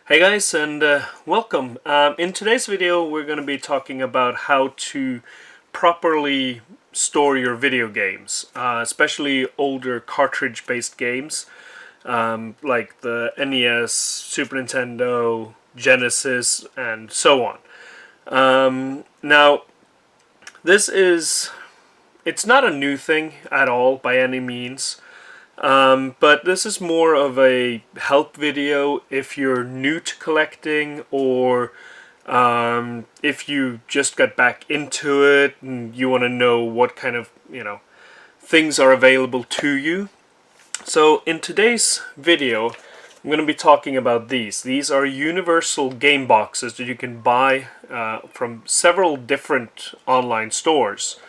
Hey guys, and welcome. In today's video we're going to be talking about how to properly store your video games, especially older cartridge-based games like the NES, Super Nintendo, Genesis, and so on. Now, it's not a new thing at all by any means. But this is more of a help video if you're new to collecting, or if you just got back into it and you want to know what kind of, things are available to you. So in today's video, I'm going to be talking about these. These are universal game boxes that you can buy from several different online stores.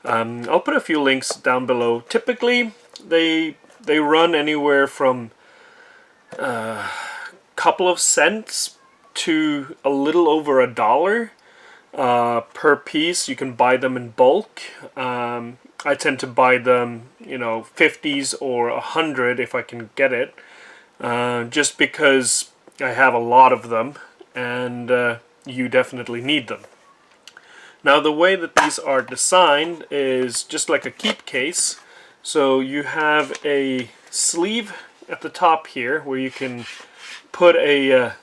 I'll put a few links down below. Typically, they run anywhere from a couple of cents to a little over $1 per piece. You can buy them in bulk. I tend to buy them, 50s or 100 if I can get it, just because I have a lot of them, and you definitely need them. Now, the way that these are designed is just like a keep case. So you have a sleeve at the top here where you can put a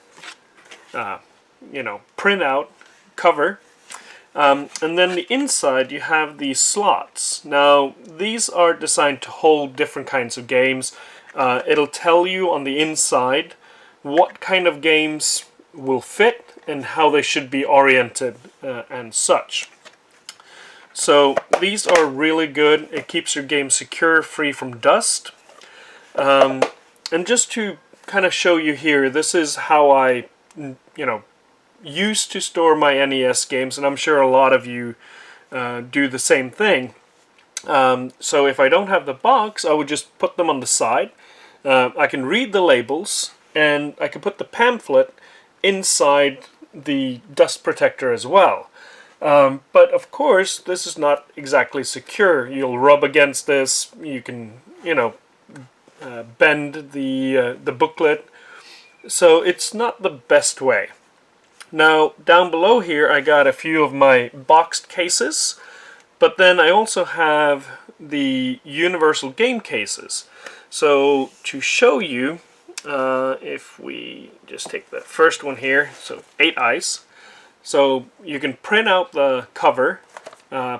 printout cover, and then the inside you have these slots. Now these are designed to hold different kinds of games. It'll tell you on the inside what kind of games will fit and how they should be oriented and such. So these are really good. It keeps your game secure, free from dust. And just to kind of show you here, this is how I, used to store my NES games, and I'm sure a lot of you do the same thing. So if I don't have the box, I would just put them on the side. I can read the labels, and I can put the pamphlet inside the dust protector as well. But of course, this is not exactly secure. You'll rub against this. You can, bend the booklet. So it's not the best way. Now, down below here, I got a few of my boxed cases, but then I also have the universal game cases. So to show you, if we just take the first one here, so 8 ice. So you can print out the cover,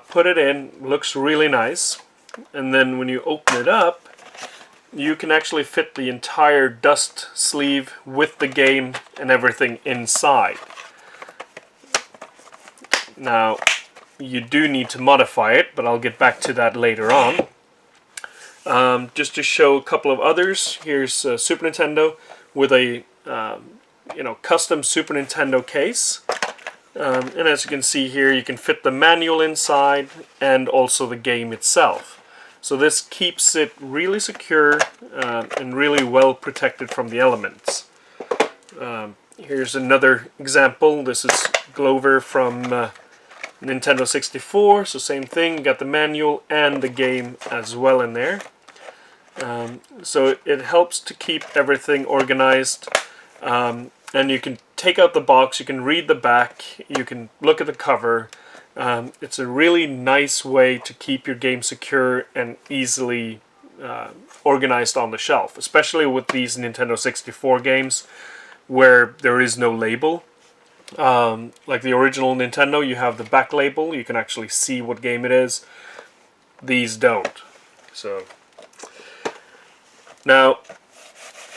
put it in, looks really nice, and then when you open it up, you can actually fit the entire dust sleeve with the game and everything inside. Now, you do need to modify it, but I'll get back to that later on. Just to show a couple of others, here's Super Nintendo with a custom Super Nintendo case. And as you can see here, you can fit the manual inside and also the game itself. So this keeps it really secure and really well protected from the elements. Here's another example. This is Glover from Nintendo 64. So same thing, got the manual and the game as well in there. So it helps to keep everything organized. And you can take out the box, you can read the back, you can look at the cover. It's a really nice way to keep your game secure and easily organized on the shelf, especially with these Nintendo 64 games where there is no label. Like the original Nintendo, you have the back label, you can actually see what game it is. These don't. So now,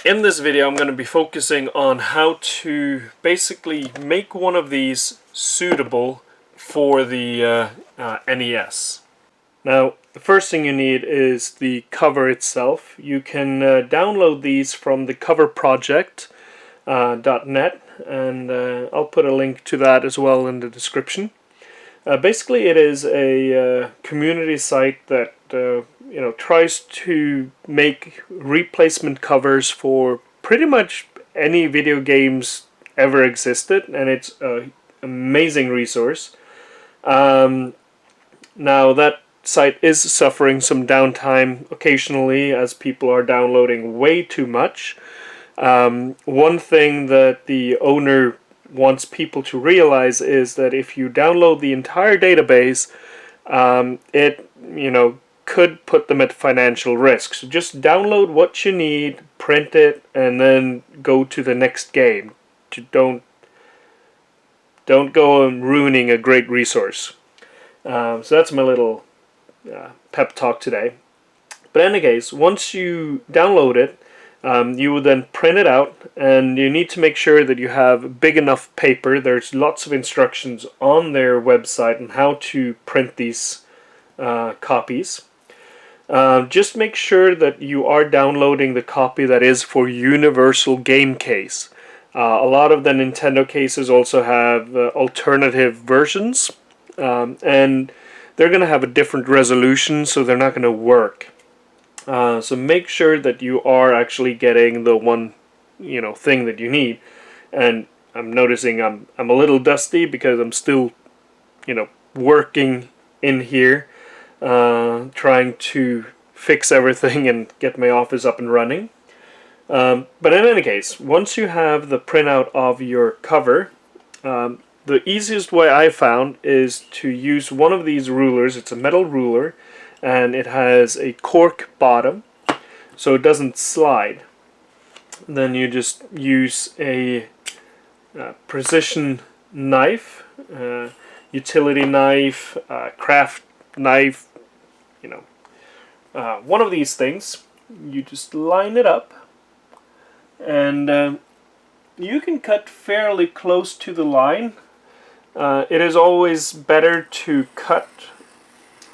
in this video, I'm going to be focusing on how to basically make one of these suitable for the NES. Now, the first thing you need is the cover itself. You can download these from the coverproject.net, and I'll put a link to that as well in the description. Basically, it is a community site that tries to make replacement covers for pretty much any video games ever existed, and it's an amazing resource. Now that site is suffering some downtime occasionally as people are downloading way too much, One thing that the owner wants people to realize is that if you download the entire database, it, could put them at financial risk. So just download what you need, print it, and then go to the next game. Don't go and ruining a great resource. So that's my little pep talk today. But in any case, once you download it, you will then print it out, and you need to make sure that you have big enough paper. There's lots of instructions on their website on how to print these copies. Just make sure that you are downloading the copy that is for Universal Game Case. A lot of the Nintendo cases also have alternative versions, and they're going to have a different resolution, so they're not going to work. So make sure that you are actually getting the one, thing that you need. And I'm noticing I'm a little dusty because I'm still, working in here, trying to fix everything and get my office up and running. But in any case, once you have the printout of your cover, the easiest way I found is to use one of these rulers. It's a metal ruler, and it has a cork bottom, so it doesn't slide. Then you just use a precision knife, utility knife, craft knife, one of these things. You just line it up, and you can cut fairly close to the line. It is always better to cut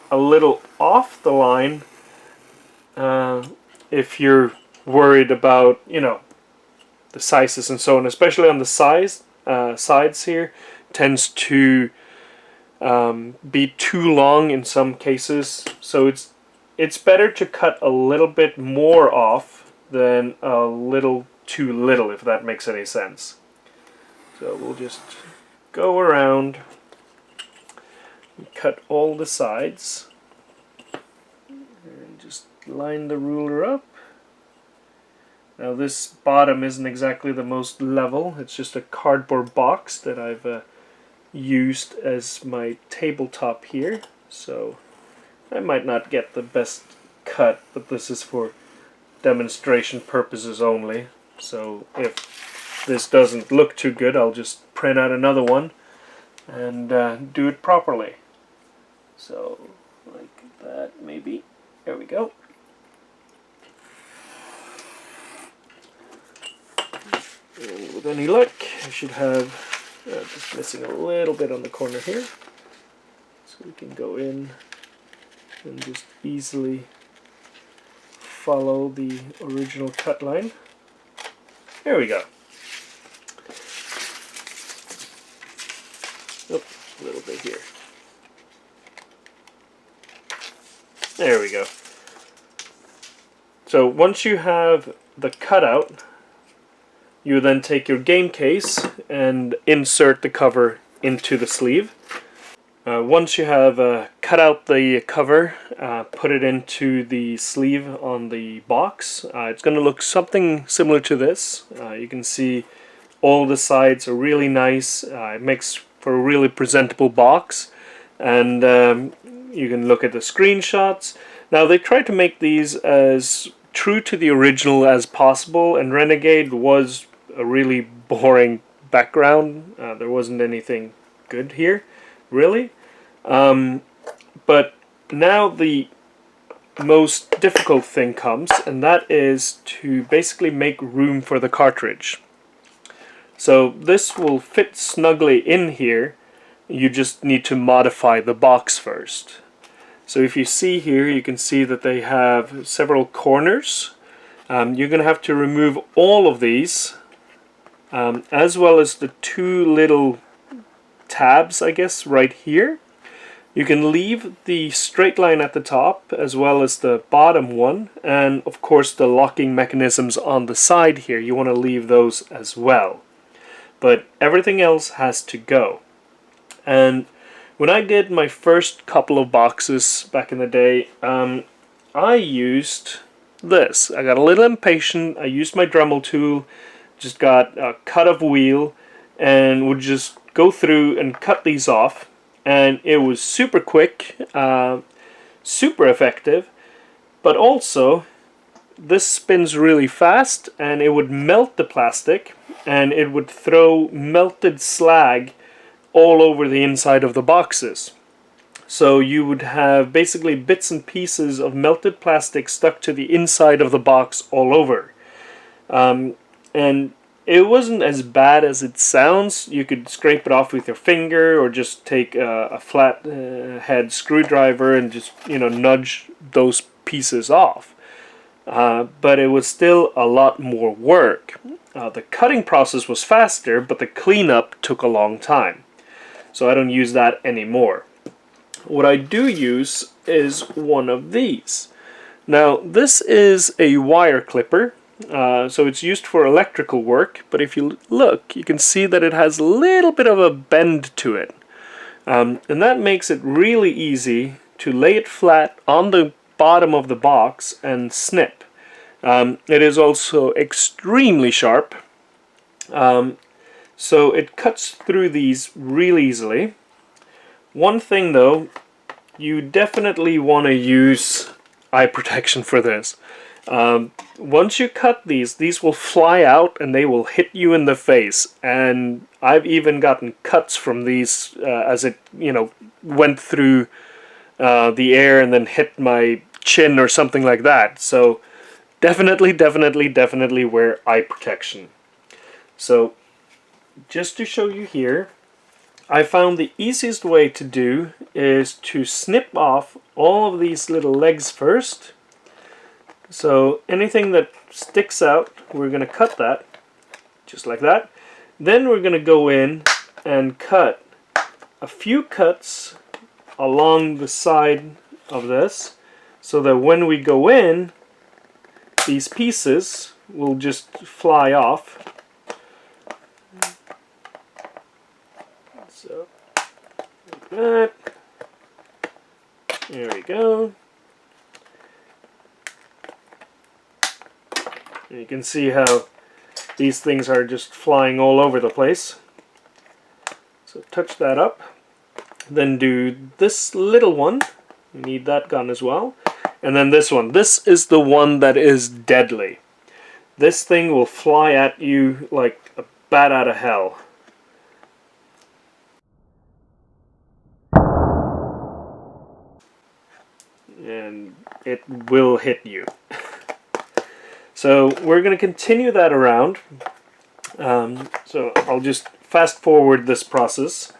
a little off the line if you're worried about, the sizes and so on, especially on the sides here. Tends to be too long in some cases, so it's better to cut a little bit more off than a little too little, if that makes any sense. So we'll just go around, cut all the sides, and just line the ruler up. Now this bottom isn't exactly the most level. It's just a cardboard box that I've used as my tabletop here, so I might not get the best cut, but this is for demonstration purposes only. So if this doesn't look too good, I'll just print out another one and do it properly. So like that, maybe. There we go. And with any luck, I should have just missing a little bit on the corner here, so we can go in and just easily follow the original cut line. There we go. Oh, a little bit here. There we go. So once you have the cutout, you then take your game case and insert the cover into the sleeve. Once you have cut out the cover, put it into the sleeve on the box. It's going to look something similar to this. You can see all the sides are really nice. It makes for a really presentable box. And you can look at the screenshots. Now they tried to make these as true to the original as possible, and Renegade was a really boring background. There wasn't anything good here, really. But now the most difficult thing comes, and that is to basically make room for the cartridge. So this will fit snugly in here. You just need to modify the box first. So if you see here, you can see that they have several corners. You're going to have to remove all of these, as well as the two little tabs, I guess, right here. You can leave the straight line at the top as well as the bottom one, and of course the locking mechanisms on the side here, you want to leave those as well. But everything else has to go. And when I did my first couple of boxes back in the day, I used this. I got a little impatient. I used my Dremel tool, just got a cut of wheel, and would just go through and cut these off. And it was super quick, super effective, but also this spins really fast, and it would melt the plastic, and it would throw melted slag all over the inside of the boxes. So you would have basically bits and pieces of melted plastic stuck to the inside of the box all over. And it wasn't as bad as it sounds. You could scrape it off with your finger, or just take a flat head screwdriver and just, nudge those pieces off. But it was still a lot more work. The cutting process was faster, but the cleanup took a long time. So I don't use that anymore. What I do use is one of these. Now, this is a wire clipper, so it's used for electrical work, but if you look, you can see that it has a little bit of a bend to it. And that makes it really easy to lay it flat on the bottom of the box and snip. It is also extremely sharp, so it cuts through these really easily. One thing though, you definitely want to use eye protection for this. Once you cut these will fly out and they will hit you in the face. And I've even gotten cuts from these as it, went through the air and then hit my chin or something like that. So definitely wear eye protection. So just to show you here, I found the easiest way to do is to snip off all of these little legs first. So anything that sticks out, we're going to cut that, just like that. Then we're going to go in and cut a few cuts along the side of this, so that when we go in, these pieces will just fly off. So, like that. There we go. And you can see how these things are just flying all over the place. So touch that up. Then do this little one. You need that gun as well. And then this one. This is the one that is deadly. This thing will fly at you like a bat out of hell. And it will hit you. So we're going to continue that around. So I'll just fast forward this process.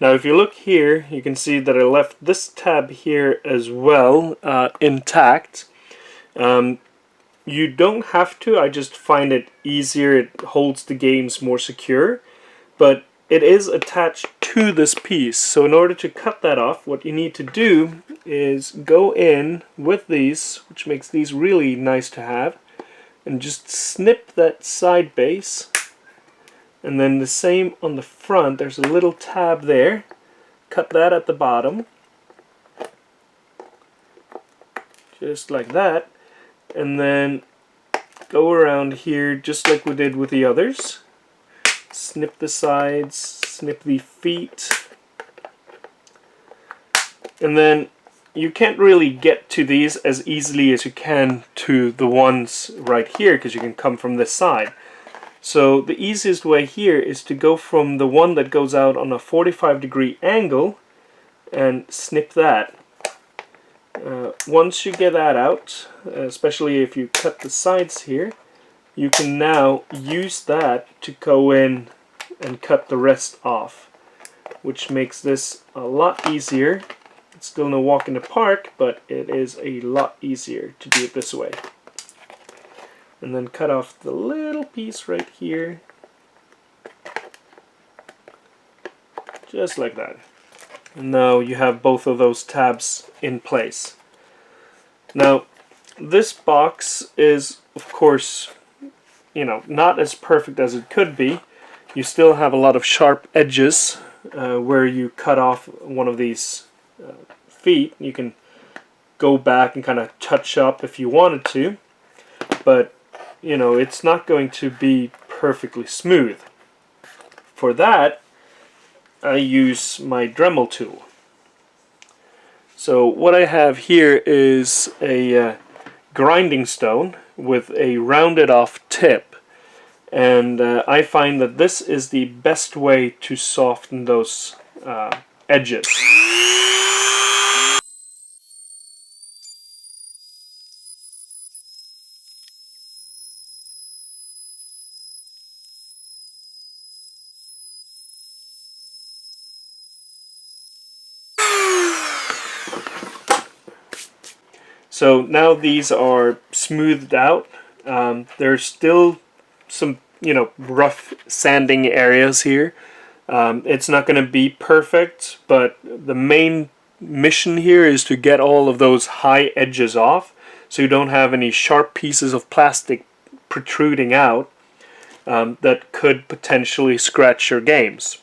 Now if you look here, you can see that I left this tab here as well intact. You don't have to, I just find it easier, it holds the games more secure, but it is attached to this piece. So in order to cut that off, what you need to do is go in with these, which makes these really nice to have, and just snip that side base. And then the same on the front, there's a little tab there. Cut that at the bottom. Just like that. And then go around here just like we did with the others. Snip the sides, snip the feet. And then you can't really get to these as easily as you can to the ones right here, because you can come from this side. So the easiest way here is to go from the one that goes out on a 45-degree angle and snip that. Once you get that out, especially if you cut the sides here, you can now use that to go in and cut the rest off, which makes this a lot easier. It's still no walk in the park, but it is a lot easier to do it this way. And then cut off the little piece right here, just like that. And now you have both of those tabs in place. Now this box is, of course, not as perfect as it could be. you still have a lot of sharp edges where you cut off one of these feet. You can go back and kind of touch up if you wanted to, but you know, it's not going to be perfectly smooth. For that, I use my Dremel tool. So what I have here is a grinding stone with a rounded off tip, and I find that this is the best way to soften those edges. So now these are smoothed out. There's still some, you know, rough sanding areas here. It's not going to be perfect, but the main mission here is to get all of those high edges off, so you don't have any sharp pieces of plastic protruding out that could potentially scratch your games.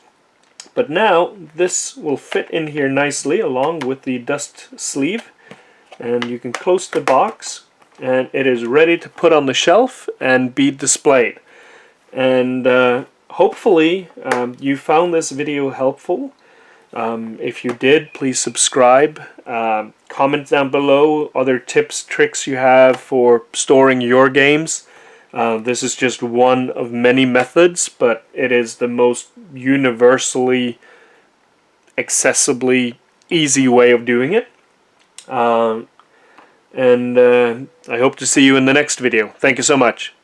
But now this will fit in here nicely along with the dust sleeve, and you can close the box, and it is ready to put on the shelf and be displayed. And hopefully you found this video helpful. If you did, please subscribe. Comment down below other tips, tricks you have for storing your games. This is just one of many methods, but it is the most universally, accessibly easy way of doing it. And I hope to see you in the next video. Thank you so much.